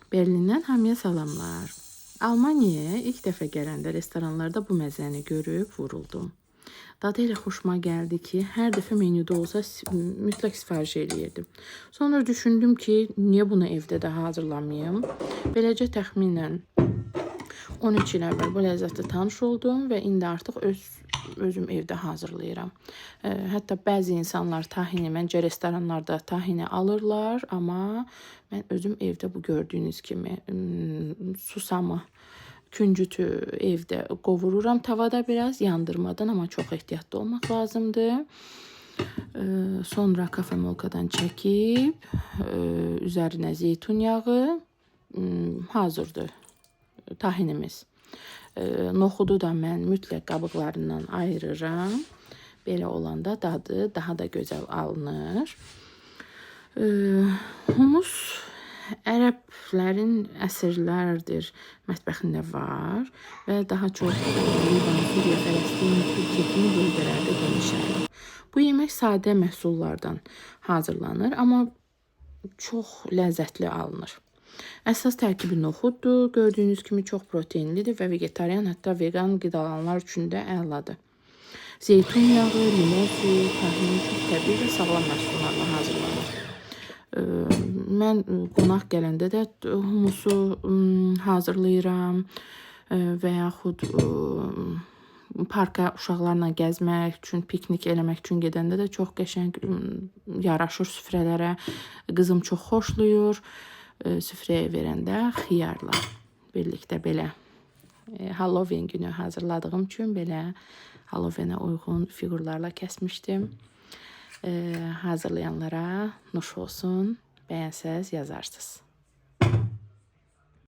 Berlindən hamıya salamlar. Almaniyaya ilk dəfə gələndə restoranlarda bu məzəni görüb vuruldum. Dadı elə xoşuma gəldi ki, hər dəfə menyuda olsa mütləq sifariş eləyirdim. Sonra düşündüm ki, niyə bunu evdə də hazırlamayım? Beləcə təxminən 13 il əvvəl bu ləzzətlə tanış oldum və indi artıq özüm evdə hazırlayıram. Hətta bəzi insanlar tahini, məncə restoranlarda tahini alırlar, amma mən özüm evdə bu gördüyünüz kimi susamı, küncütü evdə qovururam tavada biraz yandırmadan, amma çox ehtiyatlı olmaq lazımdır. Sonra kafemolkadan çəkib üzərinə zeytun yağı hazırdır tahinimiz. Noxudu da mən mütləq qabıqlarından ayırıram. Belə olanda dadı daha da gözəl alınır. Humus ərəblərin əsrlərdir mətbəxində var və daha çox Livan, Suriya, Fələstin, Türkiyə kimi bölgələrdə genişlənir. Bu yemək sadə məhsullardan hazırlanır, amma çox ləzzətli alınır. Əsas tərkibi noxuddur. Gördüyünüz kimi çox proteinlidir və vegetarian, hətta vegan qidalananlar üçün də əladır. Zeytun yağı, limon suyu, tahin çox təbii və sağlam məhsullarla hazırlanır. Mən qonaq gələndə də humusu hazırlayıram və yaxud parka uşaqlarla gəzmək üçün, piknik eləmək üçün gedəndə də çox qəşəng yaraşır süfrələrə. Qızım çox xoşlayır. Süfrəyə verəndə xiyarla birlikdə belə Halloween günü hazırladığım üçün belə Halloweenə uyğun fiqurlarla kəsmişdim. Hazırlayanlara nuş olsun. Bəyənsəz yazarsınız.